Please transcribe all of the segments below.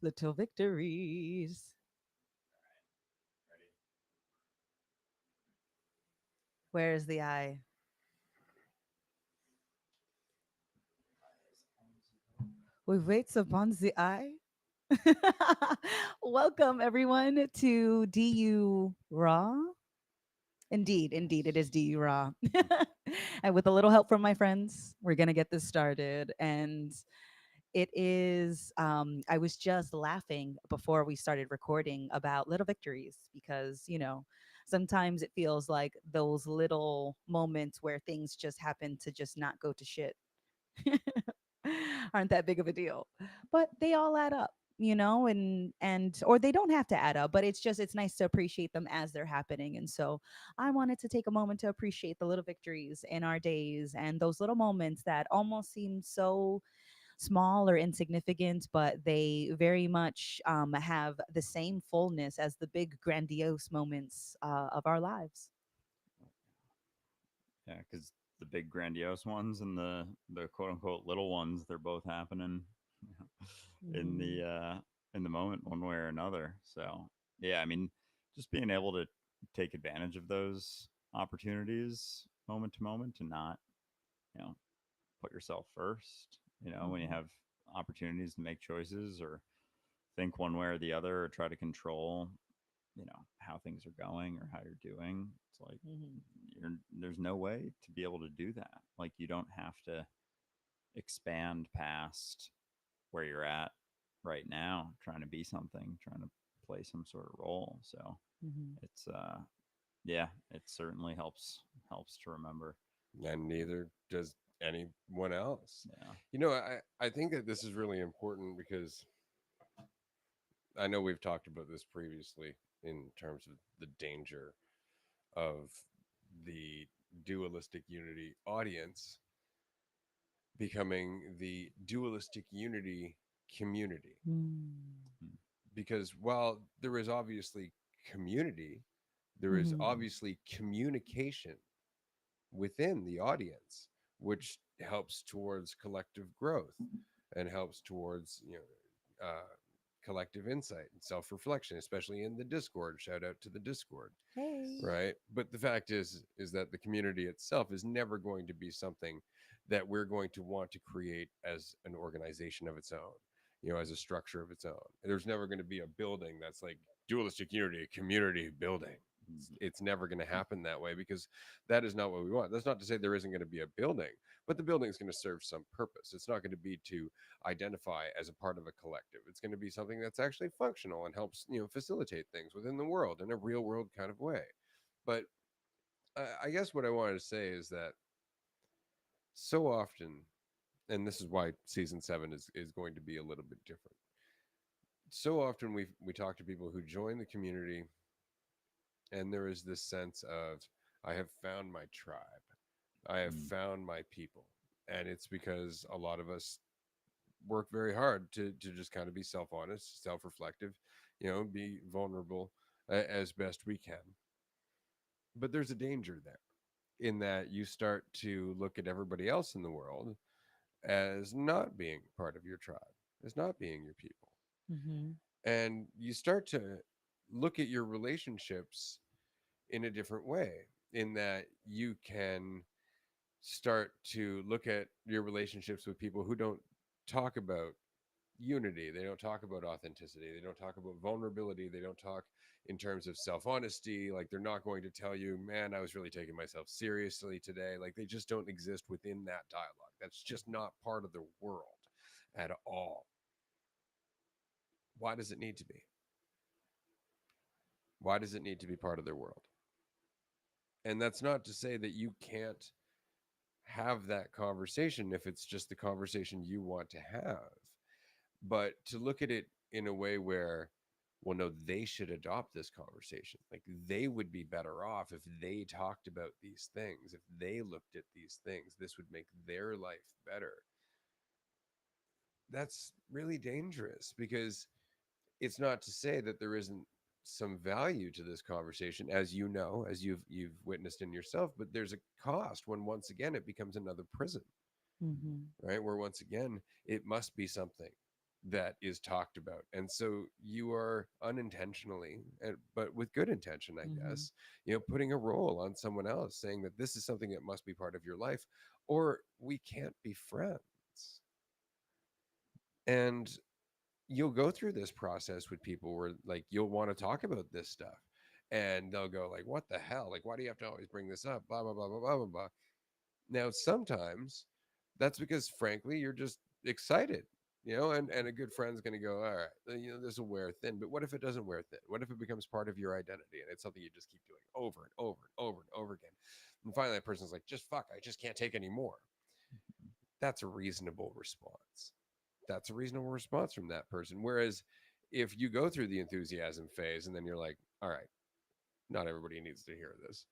Little victories. Where's the I? We wait upon the I. Welcome everyone to DU Raw. Indeed, it is DU Raw. And with a little help from my friends, we're gonna get this started. And it is I was just laughing before we started recording about little victories because, sometimes it feels like those little moments where things just happen to just not go to shit aren't that big of a deal, but they all add up, and or they don't have to add up, but it's nice to appreciate them as they're happening. And so I wanted to take a moment to appreciate the little victories in our days and those little moments that almost seem so small or insignificant, but they very much have the same fullness as the big grandiose moments of our lives. Yeah, because the big grandiose ones and the quote unquote little ones, they're both happening in Mm-hmm. the moment one way or another. So yeah, I mean, just being able to take advantage of those opportunities moment to moment and not, you know, put yourself first. When you Mm-hmm. have opportunities to make choices or think one way or the other or try to control, how things are going or how you're doing. It's like Mm-hmm. there's no way to be able to do that. Like you don't have to expand past where you're at right now, trying to be something, trying to play some sort of role. So Mm-hmm. it's yeah, it certainly helps to remember. And neither does anyone else. Yeah. I think that this is really important because I know we've talked about this previously in terms of the danger of the dualistic unity audience becoming the dualistic unity community. Because while there is obviously community, there is Mm-hmm. obviously communication within the audience, which helps towards collective growth and helps towards collective insight and self-reflection, especially in the Discord. Shout out to the Discord, Hey. right? But the fact is that the community itself is never going to be something that we're going to want to create as an organization of its own, as a structure of its own. There's never going to be a building that's like dualistic unity, a community building. It's never going to happen that way because that is not what we want. That's not to say there isn't going to be a building, but the building is going to serve some purpose. It's not going to be to identify as a part of a collective. It's going to be something that's actually functional and helps, facilitate things within the world in a real world kind of way. But I guess what I wanted to say is that so often, and this is why season 7 is going to be a little bit different. So often we talk to people who join the community, and there is this sense of, I have found my tribe, I have Mm. found my people. And it's because a lot of us work very hard to just kind of be self-honest, self-reflective, be vulnerable as best we can. But there's a danger there in that you start to look at everybody else in the world as not being part of your tribe, as not being your people. Mm-hmm. And you start to look at your relationships in a different way, in that you can start to look at your relationships with people who don't talk about unity. They don't talk about authenticity. They don't talk about vulnerability. They don't talk in terms of self honesty. Like, they're not going to tell you, man, I was really taking myself seriously today. Like, they just don't exist within that dialogue. That's just not part of the world at all. Why does it need to be? Why does it need to be part of their world? And that's not to say that you can't have that conversation if it's just the conversation you want to have, but to look at it in a way where, well, no, they should adopt this conversation. Like, they would be better off if they talked about these things, if they looked at these things, this would make their life better. That's really dangerous, because it's not to say that there isn't some value to this conversation, as you know, as you've witnessed in yourself, but there's a cost when once again it becomes another prison, Mm-hmm. right? Where once again it must be something that is talked about. And so you are unintentionally, but with good intention, I Mm-hmm. guess, putting a role on someone else, saying that this is something that must be part of your life, or we can't be friends. And you'll go through this process with people where like you'll want to talk about this stuff, and they'll go like, what the hell, like, why do you have to always bring this up, blah blah blah blah blah blah blah. Now sometimes that's because frankly you're just excited, and a good friend's going to go, all right, this will wear thin. But what if it doesn't wear thin? What if it becomes part of your identity and it's something you just keep doing over and over and over and over again, and finally that person's like, just fuck, I just can't take any more. That's a reasonable response. That's a reasonable response from that person. Whereas if you go through the enthusiasm phase and then you're like, all right, not everybody needs to hear this,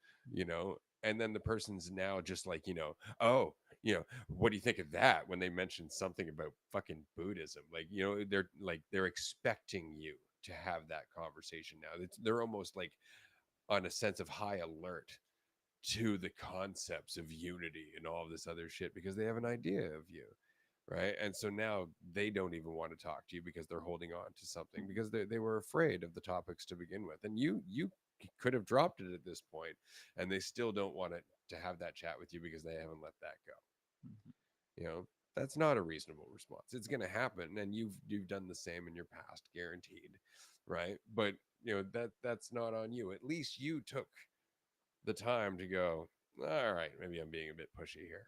and then the person's now just like, oh, what do you think of that when they mention something about fucking Buddhism? Like, they're expecting you to have that conversation now. They're almost like on a sense of high alert to the concepts of unity and all of this other shit because they have an idea of you, right? And so now they don't even want to talk to you because they're holding on to something because they were afraid of the topics to begin with, and you could have dropped it at this point, and they still don't want it to have that chat with you because they haven't let that go. Mhm. That's not a reasonable response. It's going to happen, and you've done the same in your past, guaranteed, right? But that's not on you. At least you took the time to go, all right, maybe I'm being a bit pushy here.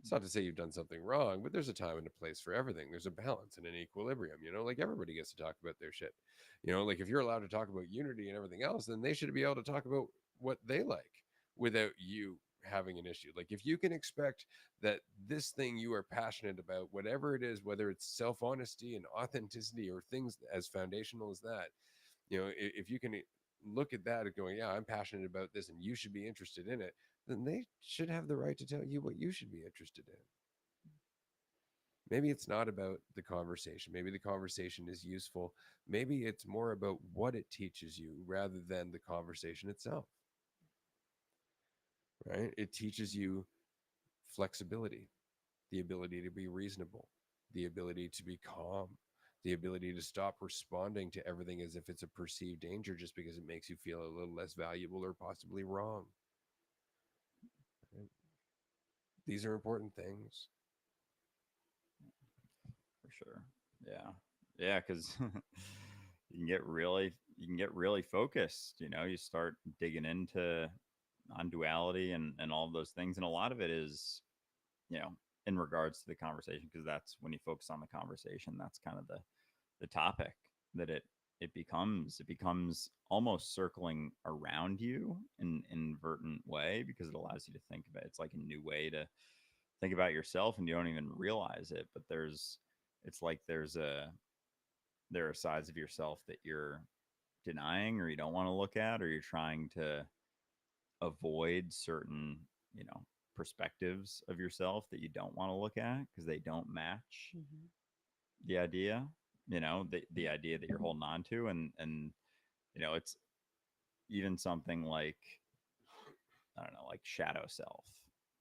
It's not to say you've done something wrong, but there's a time and a place for everything. There's a balance and an equilibrium, like everybody gets to talk about their shit. Like if you're allowed to talk about unity and everything else, then they should be able to talk about what they like without you having an issue. Like if you can expect that this thing you are passionate about, whatever it is, whether it's self honesty and authenticity or things as foundational as that, if you can look at that and going, yeah, I'm passionate about this and you should be interested in it, then they should have the right to tell you what you should be interested in. Maybe it's not about the conversation. Maybe the conversation is useful. Maybe it's more about what it teaches you rather than the conversation itself, right? It teaches you flexibility, the ability to be reasonable, the ability to be calm, the ability to stop responding to everything as if it's a perceived danger just because it makes you feel a little less valuable or possibly wrong. Right? These are important things. For sure. Yeah. Yeah, because you can get really focused. You start digging into non-duality and all of those things, and a lot of it is, you know, in regards to the conversation, because that's when you focus on the conversation, that's kind of the topic that it becomes almost circling around you in an inadvertent way, because it allows you to think about it. It's like a new way to think about yourself, and you don't even realize it, but it's like there are sides of yourself that you're denying, or you don't want to look at, or you're trying to avoid certain, you know, perspectives of yourself that you don't want to look at because they don't match Mm-hmm. the idea, the idea that you're holding on to. And it's even something like, I don't know, like shadow self,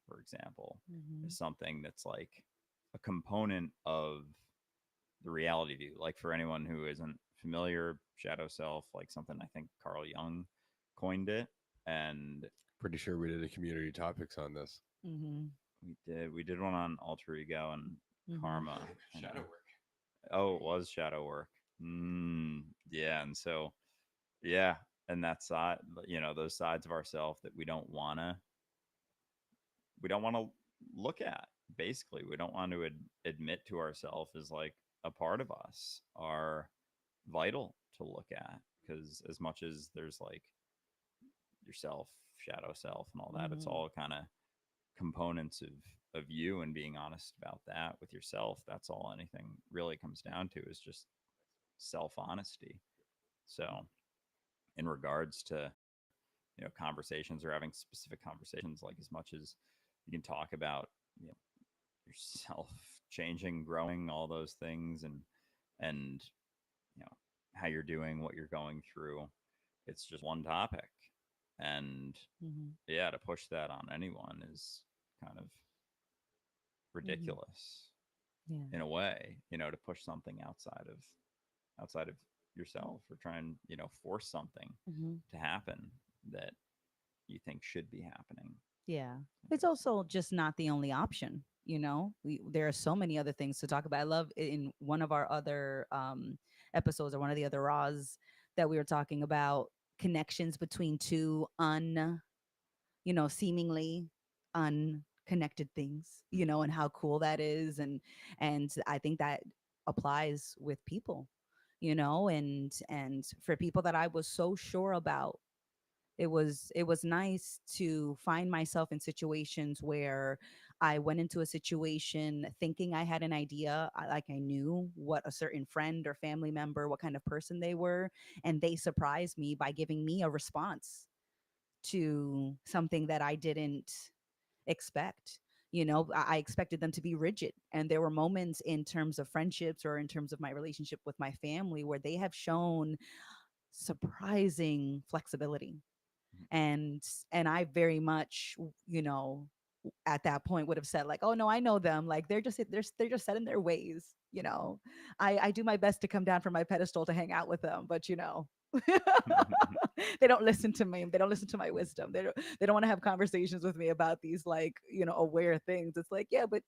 for example, Mm-hmm. is something that's like a component of the reality view. Like for anyone who isn't familiar, shadow self, like something I think Carl Jung coined it. And Pretty sure we did a community topics on this. Mm-hmm. we did one on alter ego and Mm-hmm. karma. I Shadow know. work. Oh, it was shadow work. Yeah, and so yeah, and that side, those sides of ourself that we don't want to look at. Basically, we don't want to admit to ourselves as like a part of us are vital to look at, because as much as there's like yourself, shadow self, and all that, it's Mm-hmm. all kind of components of you, and being honest about that with yourself. That's all anything really comes down to, is just self honesty. So in regards to conversations, or having specific conversations, like as much as you can talk about yourself changing, growing, all those things, and you know how you're doing, what you're going through, it's just one topic. And Mm-hmm. yeah, to push that on anyone is kind of Mm-hmm. ridiculous. Yeah. in a way, to push something outside of yourself, or try and force something Hmm. to happen that you think should be happening. Yeah. I It's guess. also just not the only option. There are so many other things to talk about. I love in one of our other episodes, or one of the other Raws, that we were talking about connections between two seemingly unconnected things, Mhm. and how cool that is. And I think that applies with people, and for people that I was so sure about, it was nice to find myself in situations where I went into a situation thinking I had an idea, like I knew what a certain friend or family member, what kind of person they were, and they surprised me by giving me a response to something that I didn't expect. I expected them to be rigid. And there were moments in terms of friendships or in terms of my relationship with my family where they have shown surprising flexibility. And I very much, at that point would have said like, oh no, I know them, like they're just set in their ways. I do my best to come down from my pedestal to hang out with them, but they don't listen to me, they don't listen to my wisdom, they don't want to have conversations with me about these, like, aware things. It's like, yeah, but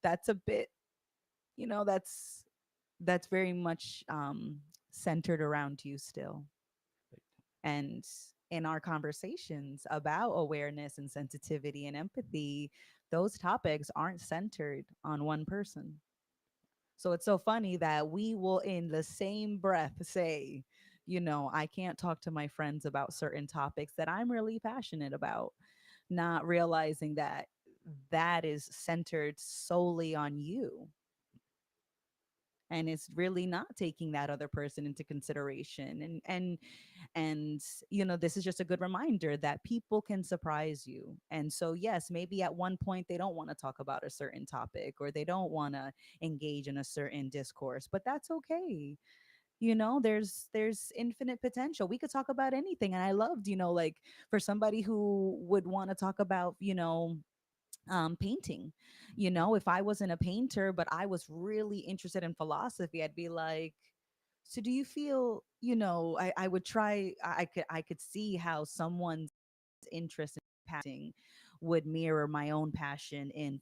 that's a bit, that's very much centered around you still. And in our conversations about awareness and sensitivity and empathy, those topics aren't centered on one person. So it's so funny that we will, in the same breath, say, I can't talk to my friends about certain topics that I'm really passionate about, not realizing that that is centered solely on you. And it's really not taking that other person into consideration. And this is just a good reminder that people can surprise you. And so yes, maybe at one point they don't want to talk about a certain topic, or they don't want to engage in a certain discourse, but that's okay. There's infinite potential. We could talk about anything. And I loved, like, for somebody who would want to talk about, painting. If I wasn't a painter, but I was really interested in philosophy, I'd be like, so do you feel, I would try, I could see how someone's interest in painting would mirror my own passion in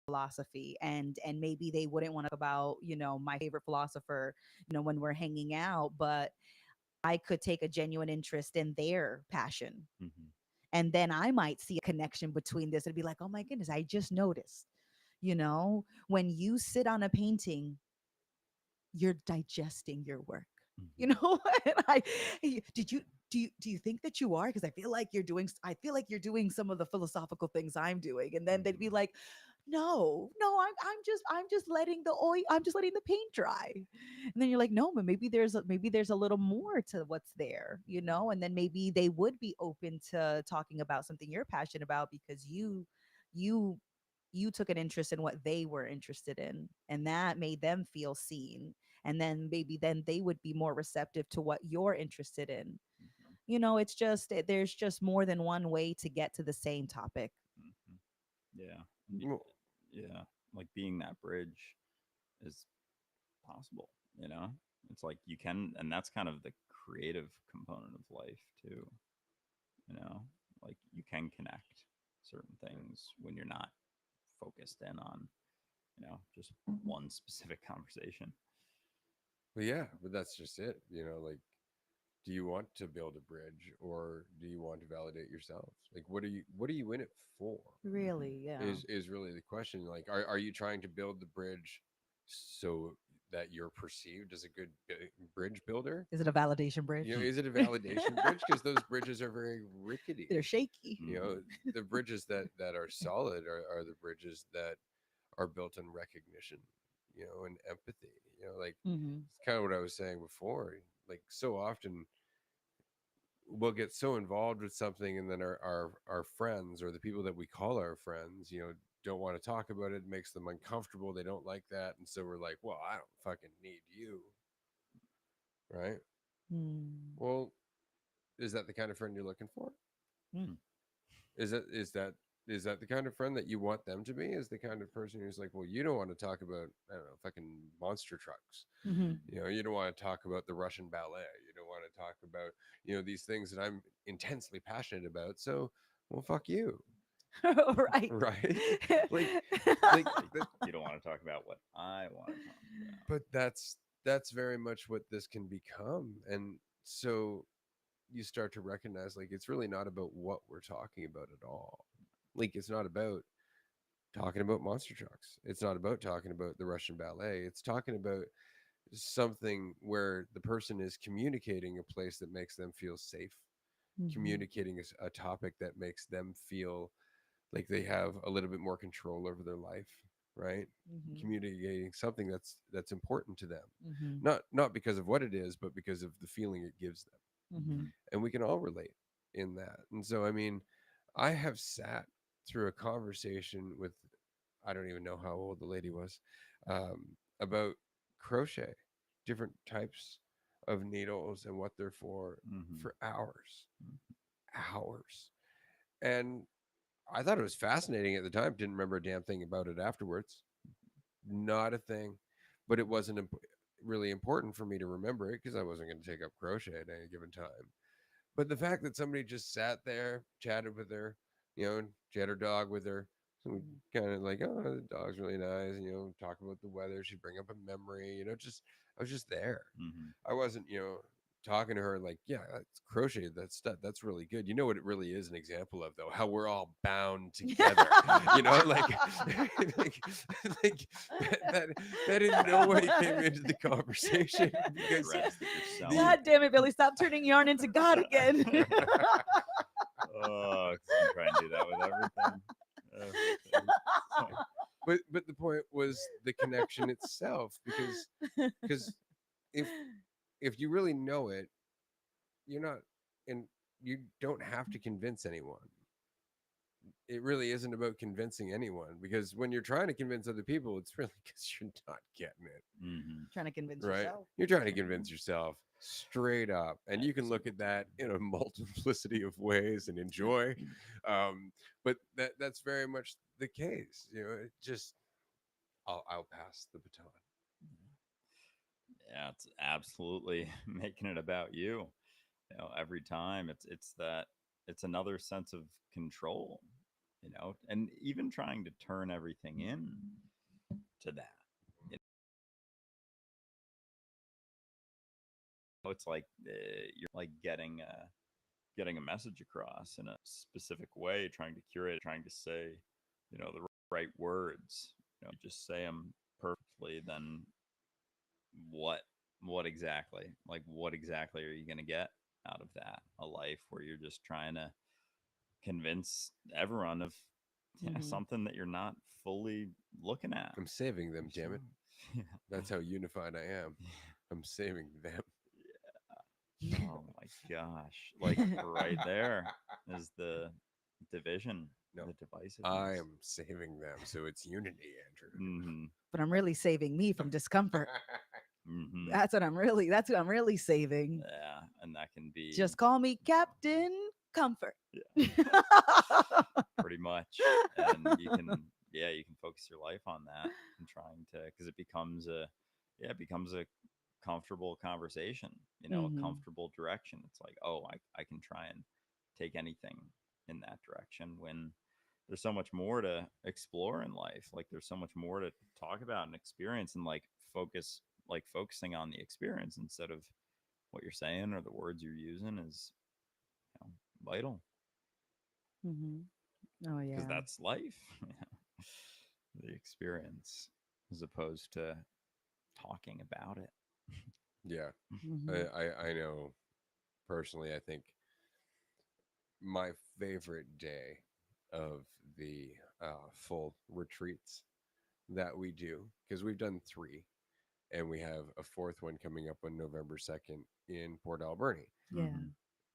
philosophy. And maybe they wouldn't want to talk about, my favorite philosopher, when we're hanging out, but I could take a genuine interest in their passion. Mhm. And then I might see a connection between this and be like, oh my goodness, I just noticed, when you sit on a painting, you're digesting your work. You Mhm. know, and did you do you think that you are? Because I feel like you're doing some of the philosophical things I'm doing. And then they'd be Mhm. like, no, no, I'm just letting the oil, I'm just letting the paint dry. And then you're like, no, but maybe there's a little more to what's there, and then maybe they would be open to talking about something you're passionate about, because you you took an interest in what they were interested in, and that made them feel seen. And then maybe then they would be more receptive to what you're interested in. Mhm. It's just there's just more than one way to get to the same topic. Mhm. Yeah. And Well, yeah, like being that bridge is possible, you know? It's like you can, and that's kind of the creative component of life too, you know? Like you can connect certain things when you're not focused in on, just one specific conversation. but yeah, but that's just it. Like, do you want to build a bridge, or do you want to validate yourself? Like, what are you in it for? Hmm. Really, yeah. Is really the question. Like, are you trying to build the bridge so that you're perceived as a good bridge builder? Is it a validation bridge? Is it a validation bridge? Because those bridges are very rickety. They're shaky. you know Hmm. the bridges that are solid are the bridges that are built on recognition, and empathy. Like, Hmm. it's kind of what I was saying before. Like, so often we'll get so involved with something, and then our friends, or the people that we call our friends, don't want to talk about it. It makes them uncomfortable. They don't like that, and so we're like, well, I don't fucking need you, right? Mm. Well, is that the kind of friend you're looking for? Mm. Hmm. Is that is that the kind of friend that you want them to be? Is the kind of person who's like, well, you don't want to talk about, I don't know, fucking monster trucks. Hmm. You know, you don't want to talk about the Russian ballet. You don't want to talk about, these things that I'm intensely passionate about. So, well, fuck you, Right. right? like, like Like, you don't want to talk about what I want to talk about. but that's very much what this can become. And so you start to recognize, like, it's really not about what we're talking about at all. Like, it's not about talking about monster trucks. It's not about talking about the Russian ballet. It's talking about something where the person is communicating a place that makes them feel safe, Hmm. communicating a topic that makes them feel like they have a little bit more control over their life, right? Hmm. Communicating something that's important to them, Hmm. not because of what it is, but because of the feeling it gives them. Hmm. And we can all relate in that. And so, I mean, I have sat through a conversation with, I don't even know how old the lady was, about crochet, different types of needles and what they're Mm-hmm. for hours, hours. And I thought it was fascinating at the time. Didn't remember a damn thing about it afterwards. Not a thing. But it wasn't really important for me to remember it because I wasn't going to take up crochet at any given time. But the fact that somebody just sat there, chatted with her, she had her dog with her. So we kind of like, oh, the dog's really nice. And, talk about the weather. She'd bring up a memory, just, I was just there. Mm-hmm. I wasn't, talking to her like, yeah, that's crochet. That's really good. You know what it really is an example of, though, how we're all bound together, like, like, like that, that in no way came into the conversation because Threads that you're the selling. God damn it, Billy! Stop turning yarn into God again. Oh, 'cause you can try and do that with everything. Everything. but the point was the connection itself, because if you really know it, you're not, and you don't have to convince anyone. It really isn't about convincing anyone, because when you're trying to convince other people, it's really because you're not getting it, Mm-hmm. Trying to convince right? yourself. You're trying to convince yourself straight up, and you can look at that in a multiplicity of ways and enjoy, but that's very much the case. It just, I'll pass the baton. Yeah, it's absolutely making it about you. Every time it's that it's another sense of control. And even trying to turn everything in to that. It's like you're like getting a message across in a specific way, trying to curate, trying to say, the right words. You just say them perfectly, then what what exactly are you going to get out of that? A life where you're just trying to convince everyone of Hmm. something that you're not fully looking at I'm saving them, damn yourself. it. That's how unified I am. I'm saving them. Oh my gosh. Like right there is the division, No, the I divisiveness. am saving them. So it's unity, Mm-hmm. But I'm really saving me from discomfort. Andrew. Mm-hmm. That's what I'm really saving. Yeah. And that can be Just call me Captain Comfort. yeah, pretty much. And you can focus your life on that and trying to, because it becomes a comfortable conversation, a Hmm. comfortable direction. It's like, oh, I can try and take anything in that direction when there's so much more to explore in life. Like there's so much more to talk about and experience, and focusing on the experience instead of what you're saying or the words you're using is vital, Hmm. Oh because yeah. that's life. The experience as opposed to talking about it. Yeah. Hmm. I know personally, I think my favorite day of the full retreats that we do, because we've done three and we have a fourth one coming up on November 2nd in Port Alberni. Yeah. Mm-hmm.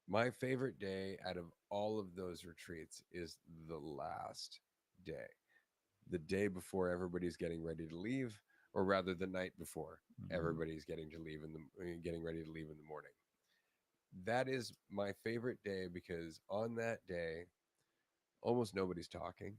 My favorite day out of all of those retreats is the last day, the day before everybody's getting ready to leave, or rather the night before Mm-hmm. everybody's getting ready to leave in the morning. That is my favorite day, because on that day almost nobody's talking.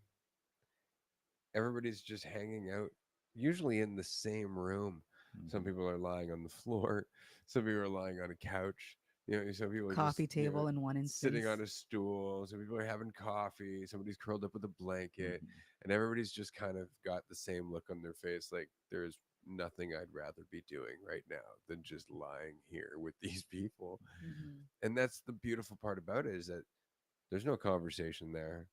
Everybody's just hanging out, usually in the same room. Some Mm-hmm. people are lying on the floor, some people are lying on a couch. Some people are just Coffee table in one sitting instance. on a stool. Some people are having coffee. Somebody's curled up with a blanket, Mm-hmm. and everybody's just kind of got the same look on their face, like there's nothing I'd rather be doing right now than just lying here with these people. Hmm. And that's the beautiful part about it, is that there's no conversation there.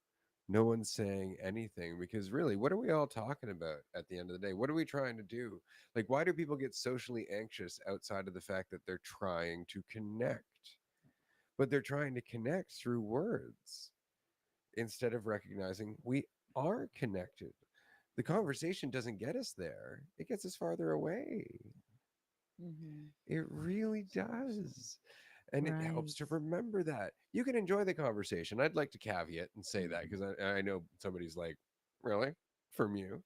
No one's saying anything, because really, what are we all talking about at the end of the day? What are we trying to do? Like, why do people get socially anxious outside of the fact that they're trying to connect? But they're trying to connect through words instead of recognizing we are connected. The conversation doesn't get us there, it gets us farther away. Hmm. It really does. And it helps Right. to remember that. You can enjoy the conversation. I'd like to caveat and say that, because I know somebody's like, really? From you?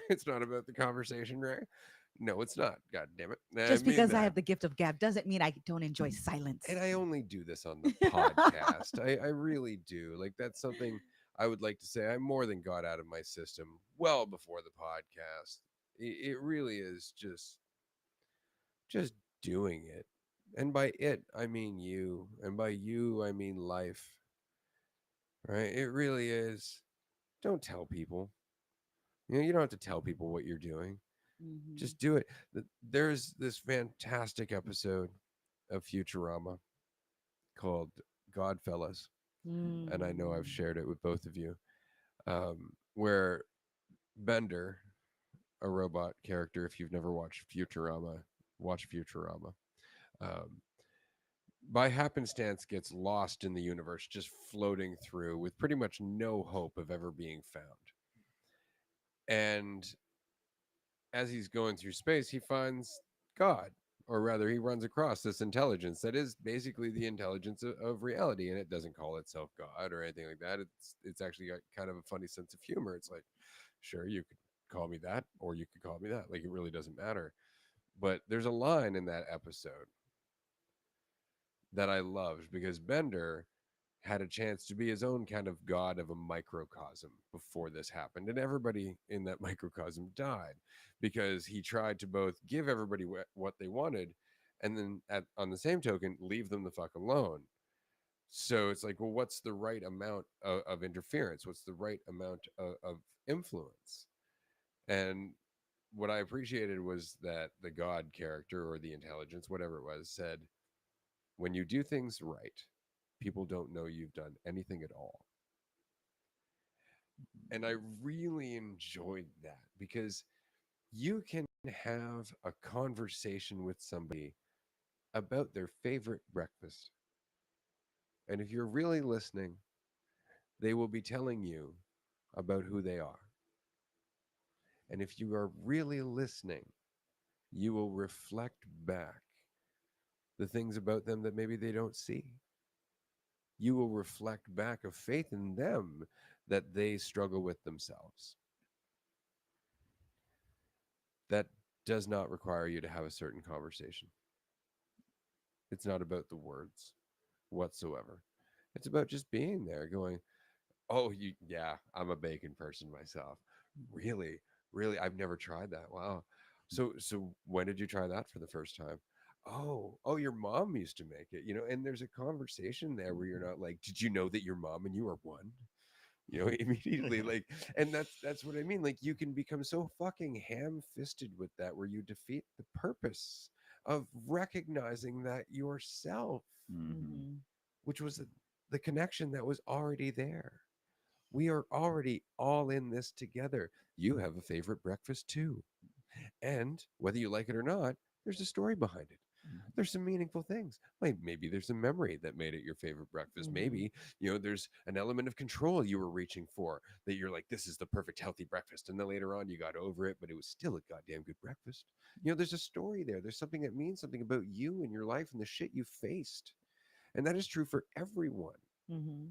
It's not about the conversation, right? No, it's not. God damn it. I Just mean because I that. have the gift of gab doesn't mean I don't enjoy And silence. I only do this on the podcast. I really do. Like, that's something I would like to say. I more than got out of my system well before the podcast. It really is just doing it. And by it, I mean you. And by you, I mean life. Right? It really is. Don't tell people. You don't have to tell people what you're doing. Hmm. Just do it. There's this fantastic episode of Futurama called Godfellas, and I know I've Mm. shared it with both of you, where Bender, a robot character, if you've never watched Futurama, watch Futurama. Um, by happenstance, gets lost in the universe, just floating through with pretty much no hope of ever being found. And as he's going through space, he finds God, or rather, he runs across this intelligence that is basically the intelligence of reality, and it doesn't call itself God or anything like that. It's actually got kind of a funny sense of humor. It's like, sure, you could call me that, or you could call me that. Like, it really doesn't matter. But there's a line in that episode that I loved, because Bender had a chance to be his own kind of god of a microcosm before this happened. And everybody in that microcosm died, because he tried to both give everybody what they wanted, and then on the same token, leave them the fuck alone. So it's like, well, what's the right amount of interference? What's the right amount of influence? And what I appreciated was that the God character, or the intelligence, whatever it was, said, when you do things right, people don't know you've done anything at all. And I really enjoyed that, because you can have a conversation with somebody about their favorite breakfast. And if you're really listening, they will be telling you about who they are. And if you are really listening, you will reflect back the things about them that maybe they don't see. You will reflect back a faith in them that they struggle with themselves. That does not require you to have a certain conversation. It's not about the words whatsoever. It's about just being there going, "Oh, yeah, I'm a bacon person myself." Really? Really? I've never tried that. Wow. So when did you try that for the first time? Oh, your mom used to make it, and there's a conversation there where you're not like, "Did you know that your mom and you are one?" Immediately, like, and that's what I mean. Like, you can become so fucking ham-fisted with that, where you defeat the purpose of recognizing that yourself, Mm-hmm. Hmm. which was the connection that was already there. We are already all in this together. You have a favorite breakfast too. And whether you like it or not, there's a story behind it. There's some meaningful things. Like, maybe there's a memory that made it your favorite breakfast. Hmm. Maybe, there's an element of control you were reaching for, that you're like, this is the perfect healthy breakfast. And then later on, you got over it, but it was still a goddamn good breakfast. There's a story there. There's something that means something about you and your life and the shit you faced. And that is true for everyone. Hmm.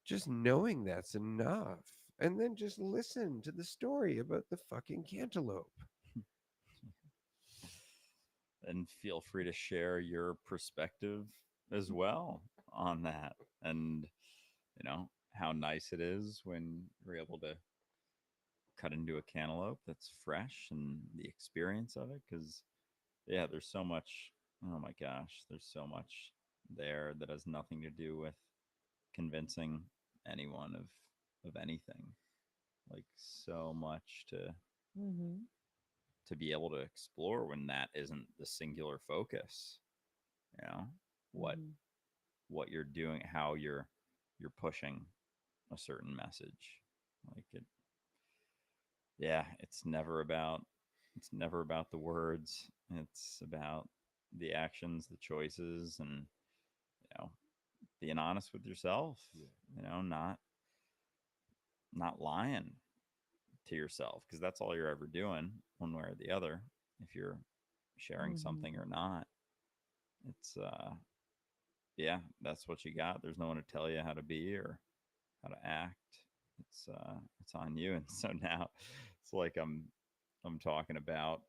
Just knowing that's enough. And then just listen to the story about the fucking cantaloupe. And feel free to share your perspective as well on that. And, how nice it is when you're able to cut into a cantaloupe that's fresh and the experience of it. Because yeah, there's so much. Oh my gosh, there's so much there that has nothing to do with convincing anyone of anything. Like so much Mhm. to be able to explore when that isn't the singular focus. You know what Mhm. what you're doing, how you're pushing a certain message. Like it, yeah, it's never about the words. It's about the actions, the choices, and being honest with yourself. Yeah. Not lying to yourself, because that's all you're ever doing, one way or the other. If you're sharing something Mhm. or not, it's yeah, that's what you got. There's no one to tell you how to be or how to act. It's on you. And so now it's like I'm talking about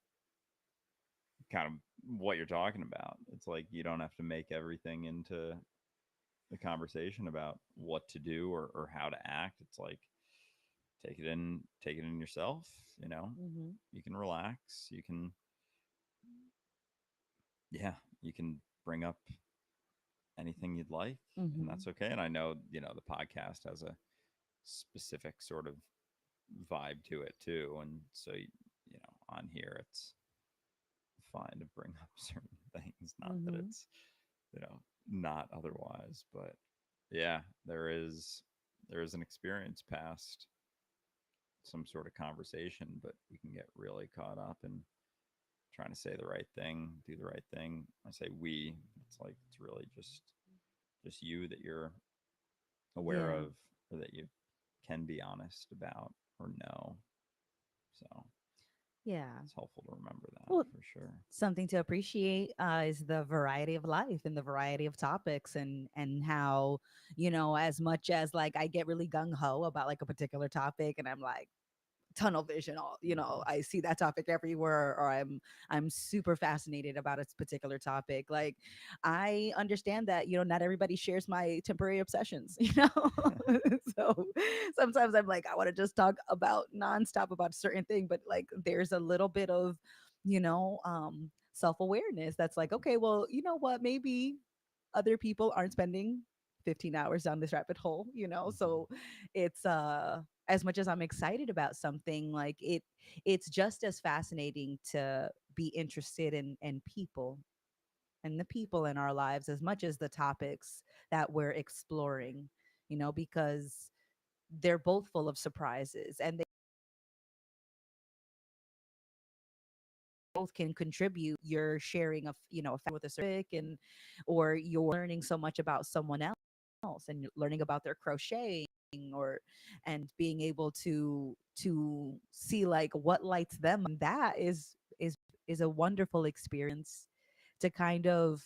kind of what you're talking about. It's like you don't have to make everything into the conversation about what to do or how to act. It's like take it in yourself, you know. Mhm. You can relax. You can, yeah, you can bring up anything you'd like, and Mhm. that's okay. And I know, the podcast has a specific sort of vibe to it too. And so, on here, it's fine to bring up certain things. Not that Mhm. it's, not otherwise, but yeah, there is an experience past some sort of conversation, but we can get really caught up in trying to say the right thing, do the right thing. I say we, it's like it's really just you that you're aware Yeah. of, or that you can be honest about or know. So Yeah. it's helpful to remember that Well, for sure. something to appreciate is the variety of life and the variety of topics, and how, as much as like I get really gung ho about like a particular topic, and I'm like tunnel vision, all, Hmm. I see that topic everywhere, or I'm super fascinated about its particular topic. Like, I understand that, not everybody shares my temporary obsessions, so sometimes I'm like, I want to just talk about nonstop about a certain thing, but like there's a little bit of, self-awareness that's like, okay, well, you know what, maybe other people aren't spending 15 hours down this rabbit hole, Hmm. so it's as much as I'm excited about something, like it's just as fascinating to be interested in people and the people in our lives as much as the topics that we're exploring, because they're both full of surprises, and they both can contribute. You're sharing a fact with a certain, and or you're learning so much about someone else, and you're learning about their crocheting, or and being able to see like what lights them, and that is a wonderful experience to kind of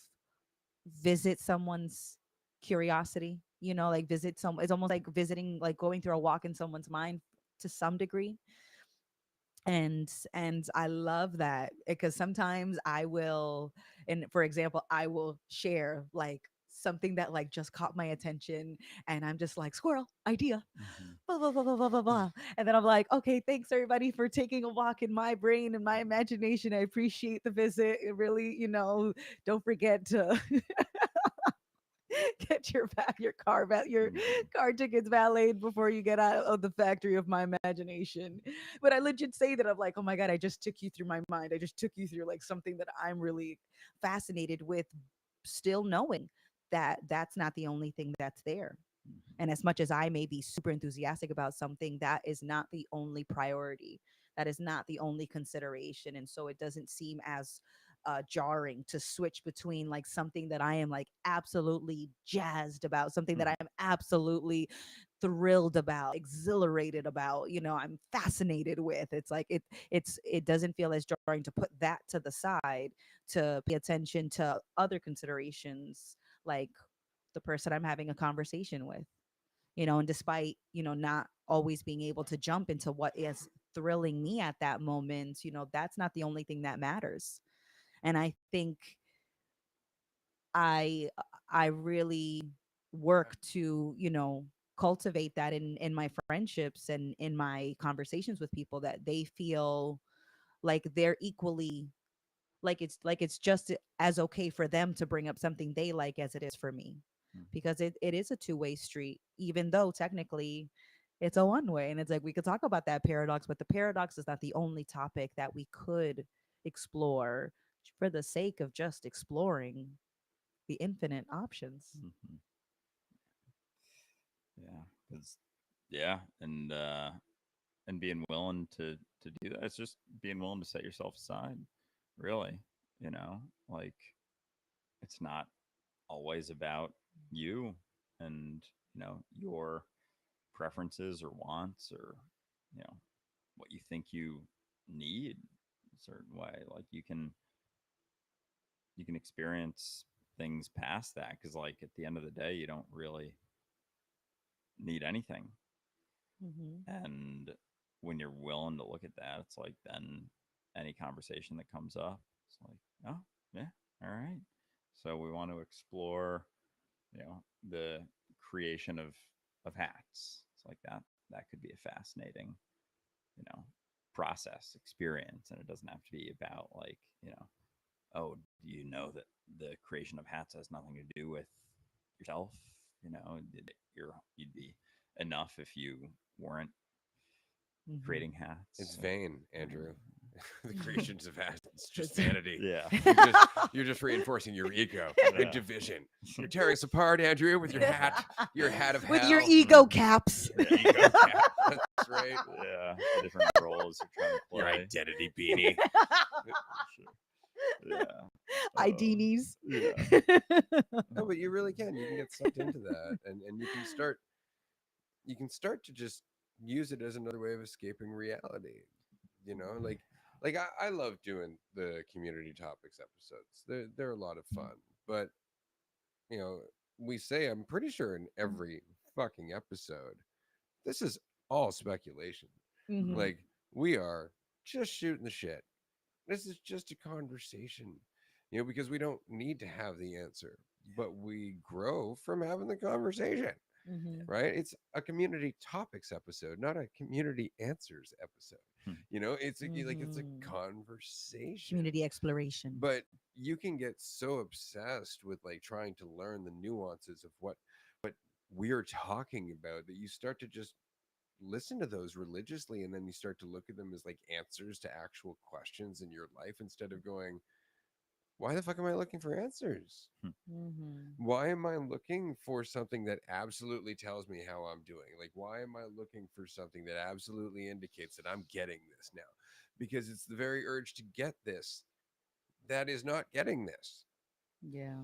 visit someone's curiosity, like visit some it's almost like visiting, like going through a walk in someone's mind to some degree. And I love that, because sometimes I will, and for example, I will share like something that like just caught my attention, and I'm just like, squirrel idea, Hmm. blah blah blah blah blah blah blah. And then I'm like, okay, thanks everybody for taking a walk in my brain and my imagination. I appreciate the visit. It really, don't forget to get your Hmm. car tickets valeted before you get out of the factory of my imagination. But I legit say that, I'm like, oh my god, I just took you through my mind. I just took you through like something that I'm really fascinated with, still knowing that that's not the only thing that's there. And as much as I may be super enthusiastic about something, that is not the only priority. That is not the only consideration. And so it doesn't seem as jarring to switch between like something that I am like absolutely jazzed about, something that I Hmm. am absolutely thrilled about, exhilarated about, I'm fascinated with. It's like it doesn't feel as jarring to put that to the side, to pay attention to other considerations, like the person I'm having a conversation with, and despite, not always being able to jump into what is thrilling me at that moment, that's not the only thing that matters. And I think I I really Yeah. work to, cultivate that in my friendships and in my conversations with people, that they feel like they're equally, like it's just as okay for them to bring up something they like as it is for me, Mhm. because it is a two-way street, even though technically it's a one way. And it's like we could talk about that paradox, but the paradox is not the only topic that we could explore for the sake of just exploring the infinite options. Mhm. Yeah, because yeah, and being willing to do that. It's just being willing to set yourself aside. Really, like it's not always about you and your preferences or wants or you know what you think you need a certain way. Like you can experience things past that because like at the end of the day you don't really need anything. Mm-hmm. And when you're willing to look at that, it's like then any conversation that comes up, it's like, oh, yeah, all right. So we want to explore, the creation of hats. It's like that could be a fascinating, you know, process, experience. And it doesn't have to be about like, oh, do you know that the creation of hats has nothing to do with yourself? You'd be enough if you weren't Mm-hmm. creating It's hats. vain, Andrew. The creations of hats, it's just It's- vanity. Yeah. You're just reinforcing your ego and Yeah. division. You're tearing us apart, Andrew, with your hat of with your hell. ego caps. Yeah. Your ego cap. That's right. Yeah. The different roles you're trying to Your play. identity beanie. Sure. Yeah. IDs. Yeah. No, but you really can. You can get sucked into that, and you can start to just use it as another way of escaping reality. Like I love doing the community topics episodes. They're a lot of fun, but you know, we say, I'm pretty sure in every fucking episode, this is all speculation. Mm-hmm. Like, we are just shooting the shit. This is just a conversation, because we don't need to have the answer, but we grow from having the conversation, Mm-hmm. right? It's a community topics episode, not a community answers episode. Hmm. It's a Mm-hmm. conversation. Community exploration. But you can get so obsessed with like trying to learn the nuances of what we're talking about that you start to just listen to those religiously, and then you start to look at them as like answers to actual questions in your life, instead of going, why the fuck am I looking for answers? Mm-hmm. Why am I looking for something that absolutely tells me how I'm doing? Like, why am I looking for something that absolutely indicates that I'm getting this now? Because it's the very urge to get this that is not getting this, Yeah.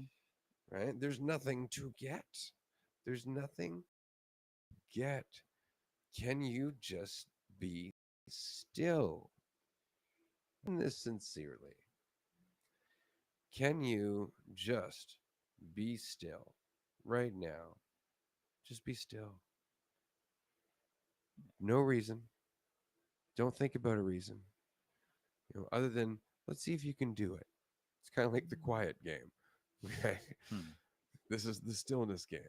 right? There's nothing to get. There's nothing to get. Can you just be still? And this sincerely. Can you just be still right now? Just be still. No reason. Don't think about a reason. Other than, let's see if you can do it. It's kind of like the quiet game. Okay. Hmm. This is the stillness game.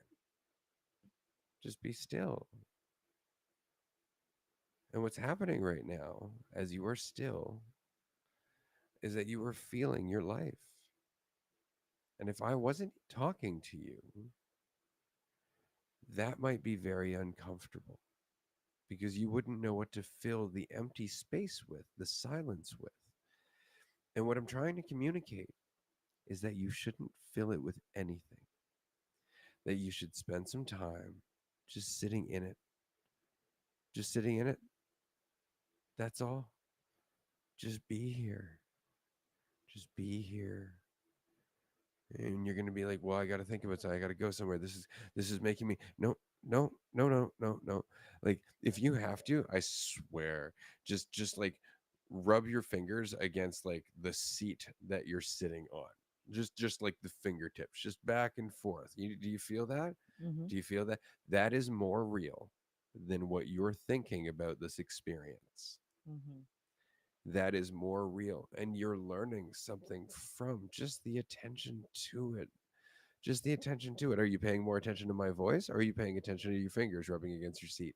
Just be still. And what's happening right now, as you are still, is that you are feeling your life. And if I wasn't talking to you, that might be very uncomfortable, because you wouldn't know what to fill the empty space with, the silence with. And what I'm trying to communicate is that you shouldn't fill it with anything, that you should spend some time just sitting in it. Just sitting in it. That's all. Just be here. Just be here. And you're going to be like, well, I got to think about something. I got to go somewhere. This is making me, no, no, no, no, no, no. Like, if you have to, I swear, just like rub your fingers against like the seat that you're sitting on. Just like the fingertips, just back and forth. Do you feel that? Mm-hmm. Do you feel that? That is more real than what you're thinking about this experience. Mm-hmm. That is more real, and you're learning something from just the attention to it, Just the attention to it. Are you paying more attention to my voice, or are you paying attention to your fingers rubbing against your seat?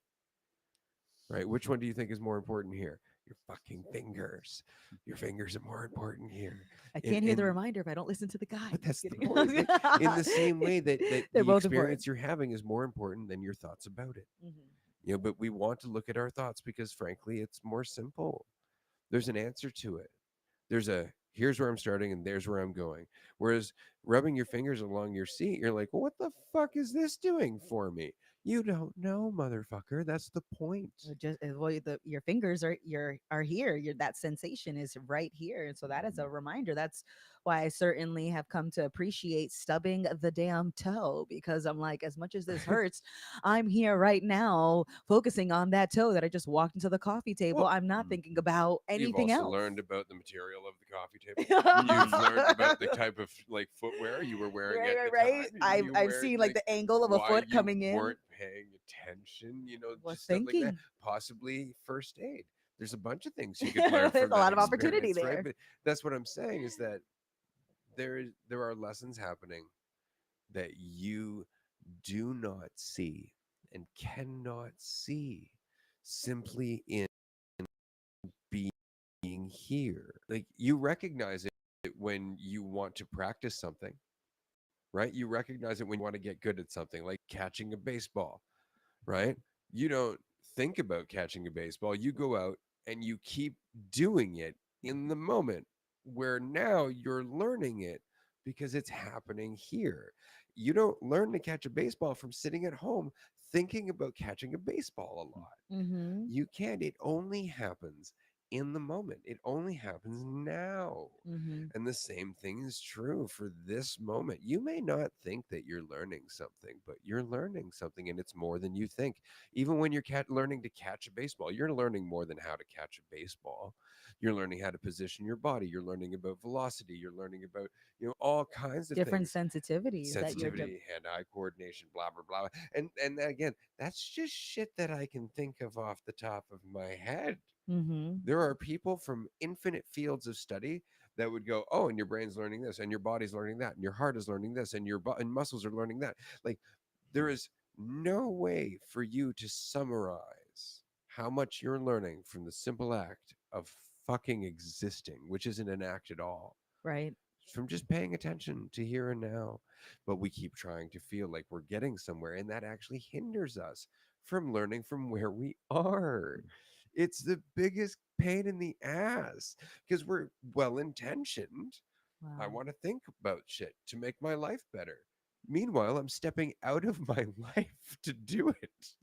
Right? Which one do you think is more important here? Your fucking fingers. Your fingers are more important here. I And can't hear the and reminder if I don't listen to the guide. but that's Just the kidding. point. Like in the same way that They're the both important. experience you're having is more important than your thoughts about it. Mhm. But we want to look at our thoughts because frankly it's more simple. There's an answer to it. There's a here's where I'm starting and there's where I'm going. Whereas rubbing your fingers along your seat, you're like, well, what the fuck is this doing for me? You don't know, motherfucker. That's the point. Just well, your fingers are here. That sensation is right here, and so that is a reminder. That's why I certainly have come to appreciate stubbing the damn toe, because I'm like, as much as this hurts, I'm here right now focusing on that toe that I just walked into the coffee table. Well, I'm not thinking about you've anything also else. learned about the material of the coffee table. You've Mhm. learned about the type of like footwear you were wearing Right, at right, the right. time. I've You I've wear seen like like the angle of a why foot you coming in. weren't paying attention, Was just stuff like that. thinking. Possibly first aid. There's a bunch of things you could learn There's from a that lot of opportunity experience, right? there. But that's what I'm saying is that there are lessons happening that you do not see and cannot see simply in being here. Like you recognize it when you want to practice something, right? You recognize it when you want to get good at something, like catching a baseball, right? You don't think about catching a baseball. You go out and you keep doing it in the moment where now you're learning it because it's happening here. You don't learn to catch a baseball from sitting at home thinking about catching a baseball a lot. Mm-hmm. You can't. It only happens in the moment. It only happens now. Mm-hmm. And the same thing is true for this moment. You may not think that you're learning something, but you're learning something and it's more than you think. Even when you're learning to catch a baseball, you're learning more than how to catch a baseball. You're learning how to position your body. You're learning about velocity. You're learning about, all kinds of Different things, sensitivities that you're. sensitivity, hand-eye coordination, blah blah blah. And again, that's just shit that I can think of off the top of my head. Mm-hmm. There are people from infinite fields of study that would go, oh, and your brain's learning this, and your body's learning that, and your heart is learning this, and your and muscles are learning that. Like, there is no way for you to summarize how much you're learning from the simple act of fucking existing, which isn't an act at all, Right. from just paying attention to here and now. But we keep trying to feel like we're getting somewhere, and that actually hinders us from learning from where we are. It's the biggest pain in the ass because we're well intentioned. I Wow. want to think about shit to make my life better. Meanwhile, I'm stepping out of my life to do it.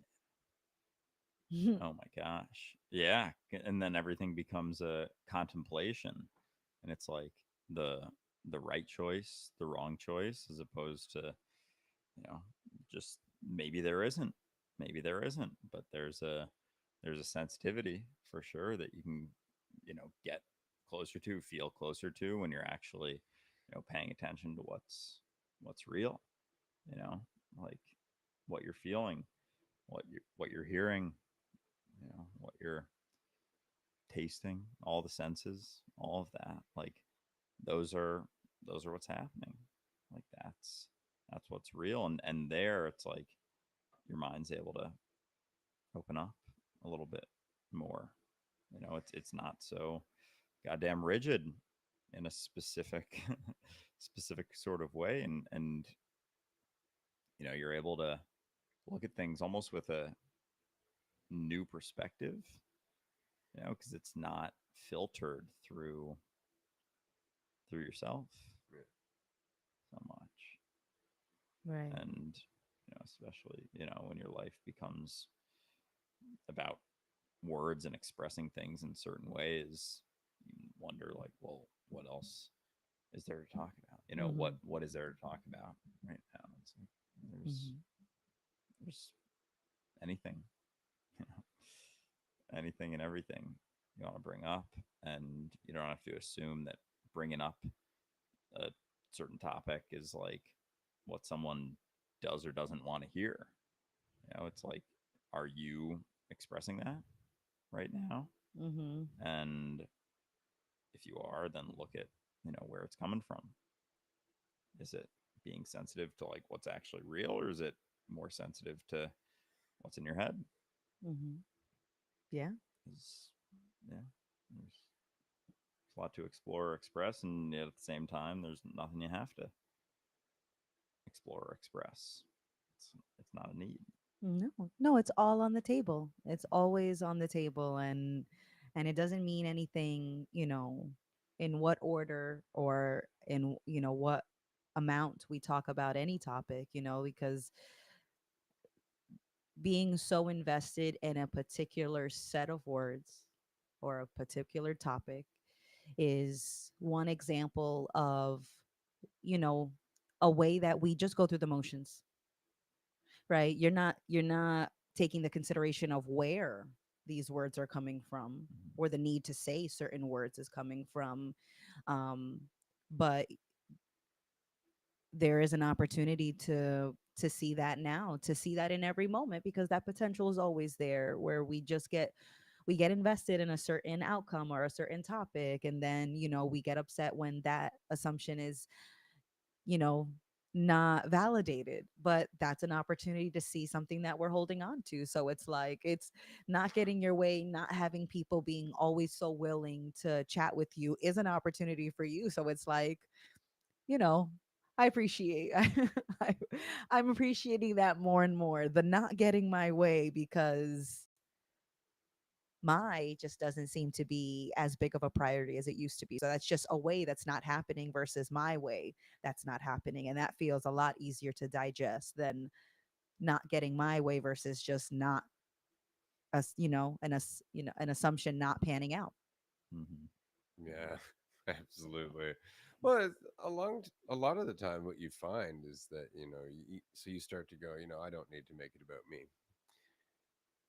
Oh my gosh. Yeah. And then everything becomes a contemplation. And it's like the the right choice, the wrong choice, as opposed to, you know, just maybe there isn't. Maybe there isn't. But there's a sensitivity for sure that you can, get closer to, feel closer to when you're actually, paying attention to what's real, you know, like what you're feeling, what you're hearing, what you're tasting, all the senses, all of that. Like those are those are what's happening. Like that's what's real. And there it's like your mind's able to open up a little bit more. It's not so goddamn rigid in a specific specific sort of way. And you're able to look at things almost with a new perspective, because it's not filtered through yourself so much. Right. And especially when your life becomes about words and expressing things in certain ways, you wonder like, well, what else is there to talk about? Mm-hmm. What is there to talk about right now? It's like there's Mm-hmm. there's anything, you anything and everything you want to bring up, and you don't have to assume that bringing up a certain topic is like what someone does or doesn't want to hear. It's like, are you expressing that right now? Mm-hmm. And if you are, then look at where it's coming from. Is it being sensitive to like what's actually real, or is it more sensitive to what's in your head? Mm-hmm. Yeah. Is yeah, there's a lot to explore or express, and yet at the same time, there's nothing you have to explore or express. It's not a need. No, no, it's all on the table. It's always on the table, and it doesn't mean anything, in what order or in, what amount we talk about any topic, because being so invested in a particular set of words or a particular topic is one example of, you know, a way that we just go through the motions, right? You're not taking the consideration of where these words are coming from Mm-hmm. or the need to say certain words is coming from. Um, but there is an opportunity to see that now, to see that in every moment, because that potential is always there, where we get invested in a certain outcome or a certain topic, and then we get upset when that assumption is you know not validated. But that's an opportunity to see something that we're holding on to. So it's like, it's not getting your way, not having people being always so willing to chat with you is an opportunity for you. So it's like, you know I appreciate I, I'm appreciating that more and more, the not getting my way, because my just doesn't seem to be as big of a priority as it used to be. So that's just a way that's not happening versus my way that's not happening. And that feels a lot easier to digest than not getting my way versus just not us, an assumption not panning out. Mm-hmm. Yeah, absolutely. Well, a lot of the time, what you find is that so you start to go, I don't need to make it about me.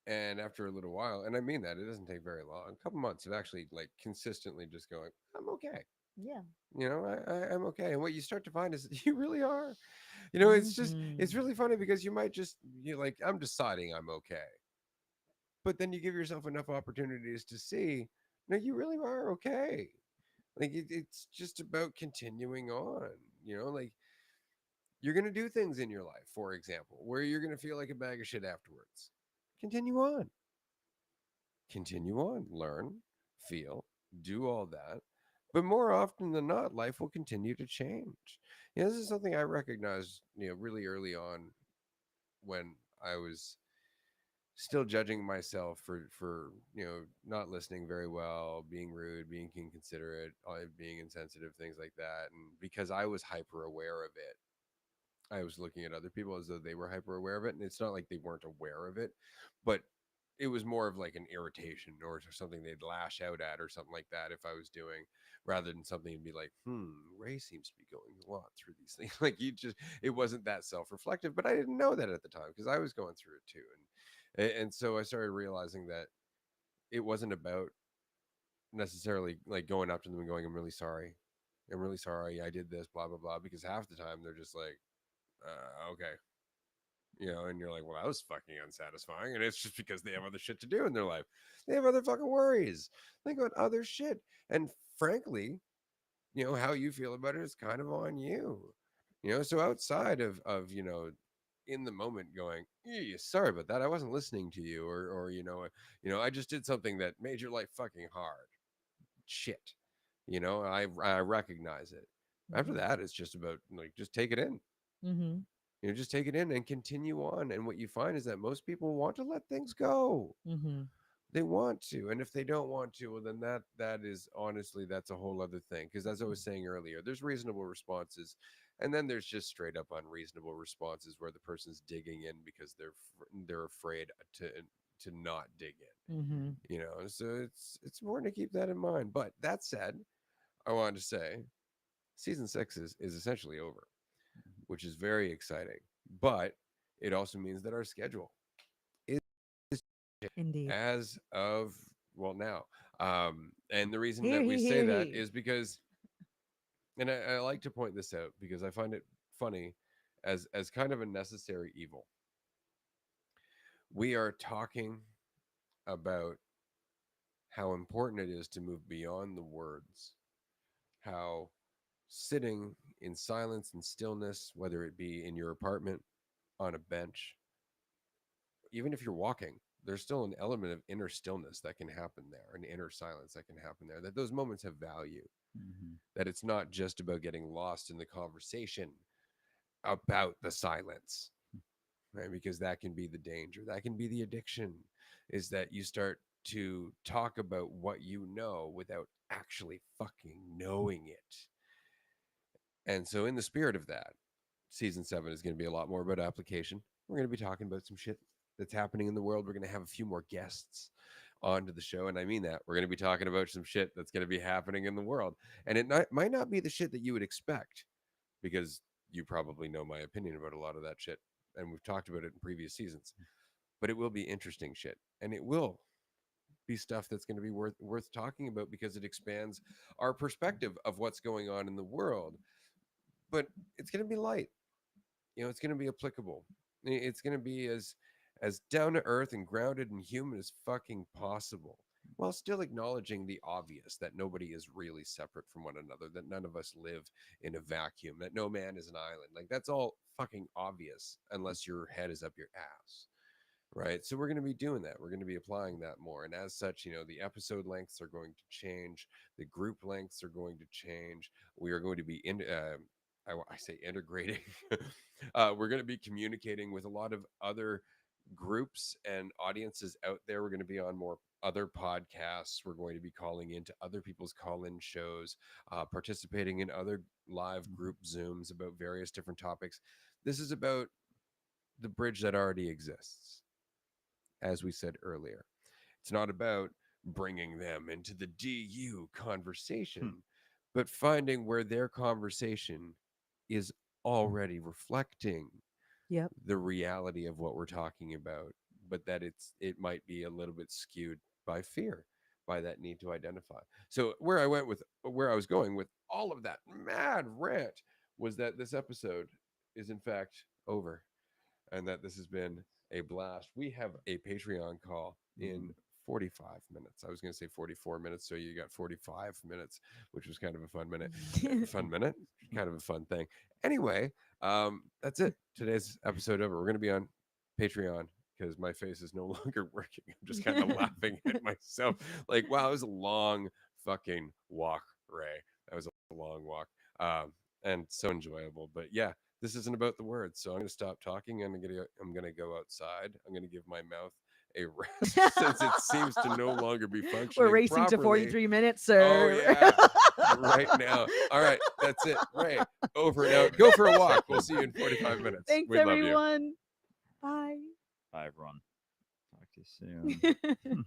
And after a little while, and I mean that, it doesn't take very long, a couple months of actually like consistently just going, I'm okay. Yeah. I'm okay. And what you start to find is that you really are. Hmm. It's really funny because you might just, like, I'm deciding I'm okay. But then you give yourself enough opportunities to see, no, you really are okay. Like it's just about continuing on. Like you're gonna do things in your life, for example, where you're gonna feel like a bag of shit afterwards. Continue on. Continue on. Learn, feel, do all that. But more often than not, life will continue to change. This is something I recognized, really early on when I was still judging myself for not listening very well, being rude, being inconsiderate, being insensitive, things like that. And because I was hyper aware of it, I was looking at other people as though they were hyper aware of it. And it's not like they weren't aware of it, but it was more of like an irritation or something they'd lash out at or something like that if I was doing, rather than something to be like, Ray seems to be going a lot through these things. Like it wasn't that self-reflective, but I didn't know that at the time because I was going through it too. And so I started realizing that it wasn't about necessarily like going up to them and going, I'm really sorry I did this, blah blah blah, because half the time they're just like, okay, and you're like, well, that was fucking unsatisfying. And it's just because they have other shit to do in their life. They have other fucking worries. They got other shit. And frankly, how you feel about it is kind of on you. So outside of in the moment going, sorry about that, I wasn't listening to you, or I just did something that made your life fucking hard. Shit. I recognize it. After Hmm. that, it's just about like just take it in. Hmm. Just take it in and continue on. And what you find is that most people want to let things go. Hmm. They want to, and if they don't want to, well, then that is honestly, that's a whole other thing. Because as I was saying earlier, there's reasonable responses, and then there's just straight up unreasonable responses where the person's digging in because they're afraid to not dig Hmm. in. So it's important to keep that in mind. But that said, I wanted to say season 6 is essentially over, which is very exciting. But it also means that our schedule is Indeed. as of, well, now. And the reason Here, that we here, say here, that here. is because, and I like to point this out because I find it funny as kind of a necessary evil. We are talking about how important it is to move beyond the words, how sitting in silence and stillness, whether it be in your apartment, on a bench, even if you're walking, there's still an element of inner stillness that can happen there, an inner silence that can happen there, that those moments have value, Hmm. that it's not just about getting lost in the conversation about the silence, right? Because that can be the danger, that can be the addiction, is that you start to talk about what you know without actually fucking knowing it. And so, in the spirit of that, season 7 is going to be a lot more about application. We're going to be talking about some shit that's happening in the world. We're going to have a few more guests onto the show. And I mean that. We're going to be talking about some shit that's going to be happening in the world. And might not be the shit that you would expect, because you probably know my opinion about a lot of that shit. And we've talked about it in previous seasons. But it will be interesting shit. And it will be stuff that's going to be worth talking about, because it expands our perspective of what's going on in the world. But it's going to be light. It's going to be applicable. It's going to be as down to earth and grounded and human as fucking possible, while still acknowledging the obvious, that nobody is really separate from one another, that none of us live in a vacuum, that no man is an island. Like, that's all fucking obvious unless your head is up your ass. Right. So we're going to be doing that. We're going to be applying that more. And as such, the episode lengths are going to change. The group lengths are going to change. We are going to be I say integrating. We're going to be communicating with a lot of other groups and audiences out there. We're going to be on more other podcasts. We're going to be calling into other people's call-in shows, participating in other live group Zooms about various different topics. This is about the bridge that already exists, as we said earlier. It's not about bringing them into the DU conversation, but finding where their conversation is already reflecting Yep. the reality of what we're talking about, but that it might be a little bit skewed by fear, by that need to identify. So where I was going with all of that mad rant was that this episode is in fact over, and that this has been a blast. We have a Patreon call in 45 minutes. I was going to say 44 minutes, so you got 45 minutes, which was kind of a fun minute. Fun minute, kind of a fun thing. Anyway, that's it. Today's episode over. We're going to be on Patreon because my face is no longer working. I'm just kind of laughing at myself. Like, wow, it was a long fucking walk, Ray. That was a long walk. And so enjoyable. But yeah, this isn't about the words, so I'm going to stop talking. I'm going to go outside. I'm going to give my mouth a rest since it seems to no longer be We're functioning racing to properly. 43 minutes, Oh sir. yeah, right now. All right, that's it. Ray, over and out. Go for a walk. We'll see you in 45 minutes. Thanks, We love you. everyone. Bye. Bye, everyone. Talk to you soon.